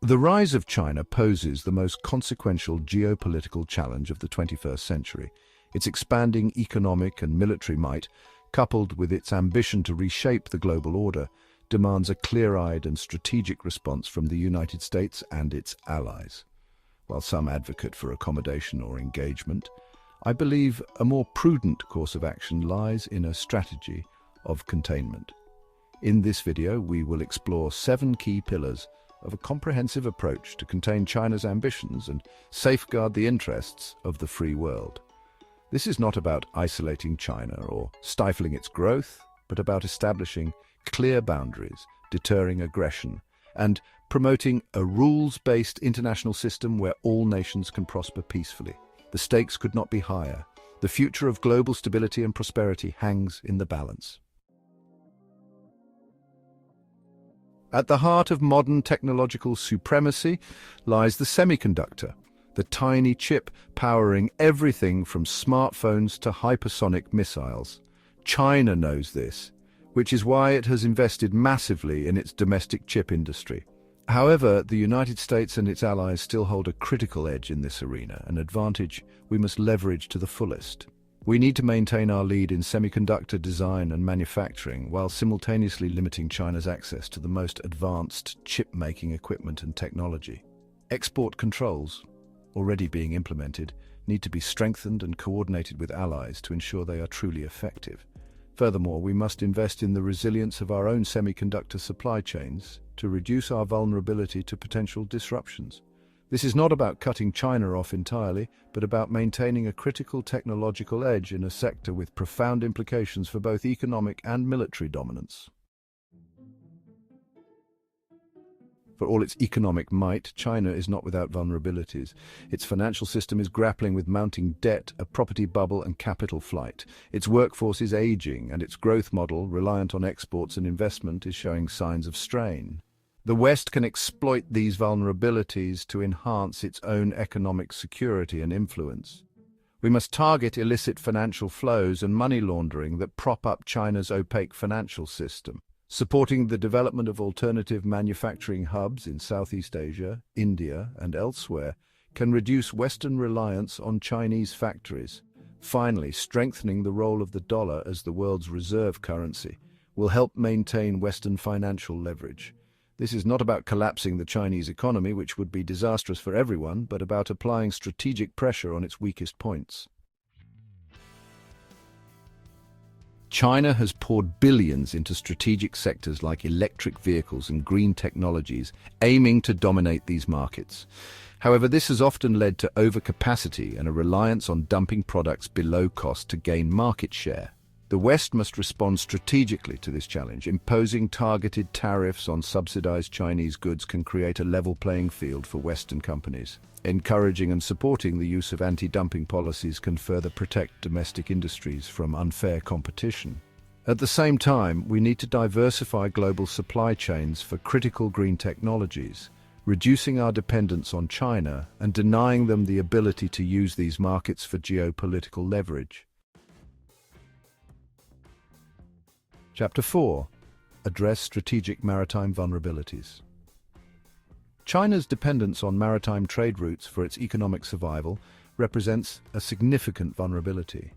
The rise of China poses the most consequential geopolitical challenge of the 21st century. Its expanding economic and military might, coupled with its ambition to reshape the global order, demands a clear-eyed and strategic response from the United States and its allies. While some advocate for accommodation or engagement, I believe a more prudent course of action lies in a strategy of containment. In this video, we will explore 7 key pillars of a comprehensive approach to contain China's ambitions and safeguard the interests of the free world. This is not about isolating China or stifling its growth, but about establishing clear boundaries, deterring aggression, and promoting a rules-based international system where all nations can prosper peacefully. The stakes could not be higher. The future of global stability and prosperity hangs in the balance. At the heart of modern technological supremacy lies the semiconductor, the tiny chip powering everything from smartphones to hypersonic missiles. China knows this, which is why it has invested massively in its domestic chip industry. However, the United States and its allies still hold a critical edge in this arena, an advantage we must leverage to the fullest. We need to maintain our lead in semiconductor design and manufacturing while simultaneously limiting China's access to the most advanced chip-making equipment and technology. Export controls, already being implemented, need to be strengthened and coordinated with allies to ensure they are truly effective. Furthermore, we must invest in the resilience of our own semiconductor supply chains to reduce our vulnerability to potential disruptions. This is not about cutting China off entirely, but about maintaining a critical technological edge in a sector with profound implications for both economic and military dominance. For all its economic might, China is not without vulnerabilities. Its financial system is grappling with mounting debt, a property bubble, and capital flight. Its workforce is aging, and its growth model, reliant on exports and investment, is showing signs of strain. The West can exploit these vulnerabilities to enhance its own economic security and influence. We must target illicit financial flows and money laundering that prop up China's opaque financial system. Supporting the development of alternative manufacturing hubs in Southeast Asia, India, and elsewhere can reduce Western reliance on Chinese factories. Finally, strengthening the role of the dollar as the world's reserve currency will help maintain Western financial leverage. This is not about collapsing the Chinese economy, which would be disastrous for everyone, but about applying strategic pressure on its weakest points. China has poured billions into strategic sectors like electric vehicles and green technologies, aiming to dominate these markets. However, this has often led to overcapacity and a reliance on dumping products below cost to gain market share. The West must respond strategically to this challenge. Imposing targeted tariffs on subsidized Chinese goods can create a level playing field for Western companies. Encouraging and supporting the use of anti-dumping policies can further protect domestic industries from unfair competition. At the same time, we need to diversify global supply chains for critical green technologies, reducing our dependence on China and denying them the ability to use these markets for geopolitical leverage. Chapter 4. Address strategic maritime vulnerabilities. China's dependence on maritime trade routes for its economic survival represents a significant vulnerability.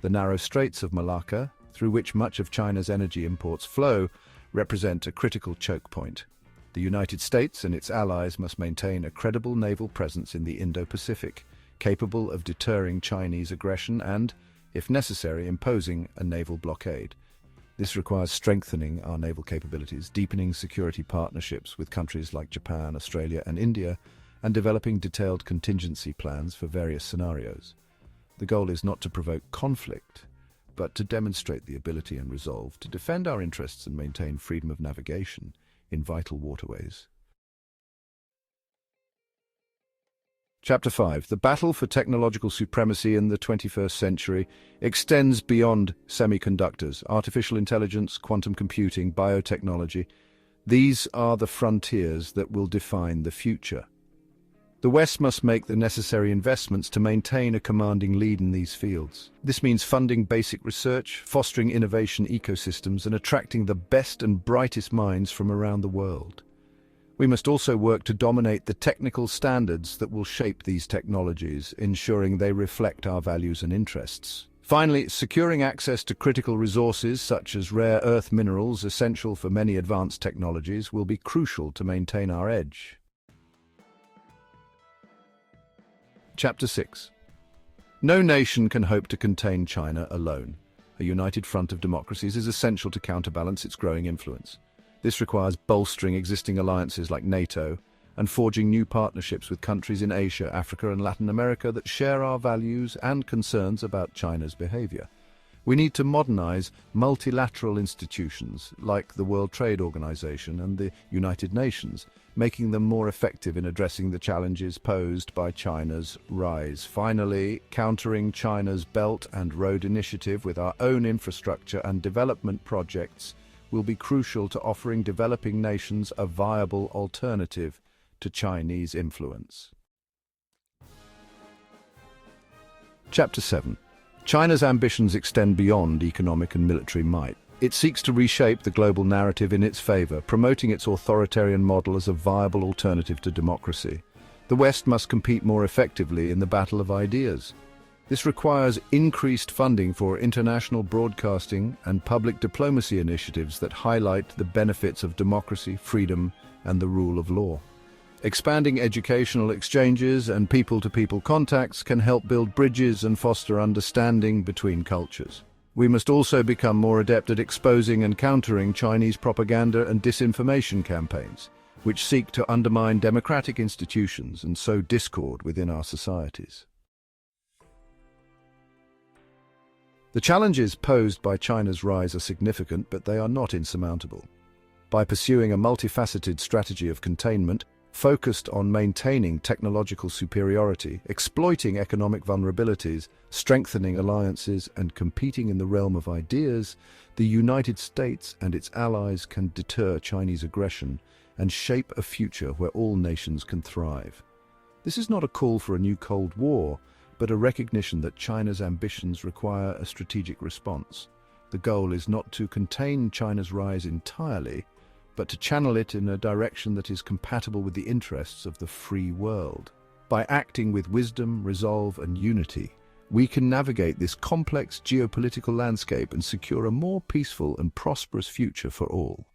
The narrow straits of Malacca, through which much of China's energy imports flow, represent a critical choke point. The United States and its allies must maintain a credible naval presence in the Indo-Pacific, capable of deterring Chinese aggression and, if necessary, imposing a naval blockade. This requires strengthening our naval capabilities, deepening security partnerships with countries like Japan, Australia, and India, and developing detailed contingency plans for various scenarios. The goal is not to provoke conflict, but to demonstrate the ability and resolve to defend our interests and maintain freedom of navigation in vital waterways. Chapter 5. The battle for technological supremacy in the 21st century extends beyond semiconductors, artificial intelligence, quantum computing, biotechnology. These are the frontiers that will define the future. The West must make the necessary investments to maintain a commanding lead in these fields. This means funding basic research, fostering innovation ecosystems, and attracting the best and brightest minds from around the world. We must also work to dominate the technical standards that will shape these technologies, ensuring they reflect our values and interests. Finally, securing access to critical resources such as rare earth minerals essential for many advanced technologies will be crucial to maintain our edge. Chapter 6. No nation can hope to contain China alone. A united front of democracies is essential to counterbalance its growing influence. This requires bolstering existing alliances like NATO and forging new partnerships with countries in Asia, Africa and Latin America that share our values and concerns about China's behavior. We need to modernize multilateral institutions like the World Trade Organization and the United Nations, making them more effective in addressing the challenges posed by China's rise. Finally, countering China's Belt and Road Initiative with our own infrastructure and development projects will be crucial to offering developing nations a viable alternative to Chinese influence. Chapter 7. China's ambitions extend beyond economic and military might. It seeks to reshape the global narrative in its favor, promoting its authoritarian model as a viable alternative to democracy. The West must compete more effectively in the battle of ideas. This requires increased funding for international broadcasting and public diplomacy initiatives that highlight the benefits of democracy, freedom, and the rule of law. Expanding educational exchanges and people-to-people contacts can help build bridges and foster understanding between cultures. We must also become more adept at exposing and countering Chinese propaganda and disinformation campaigns, which seek to undermine democratic institutions and sow discord within our societies. The challenges posed by China's rise are significant, but they are not insurmountable. By pursuing a multifaceted strategy of containment, focused on maintaining technological superiority, exploiting economic vulnerabilities, strengthening alliances, and competing in the realm of ideas, the United States and its allies can deter Chinese aggression and shape a future where all nations can thrive. This is not a call for a new Cold War, but a recognition that China's ambitions require a strategic response. The goal is not to contain China's rise entirely, but to channel it in a direction that is compatible with the interests of the free world. By acting with wisdom, resolve, and unity, we can navigate this complex geopolitical landscape and secure a more peaceful and prosperous future for all.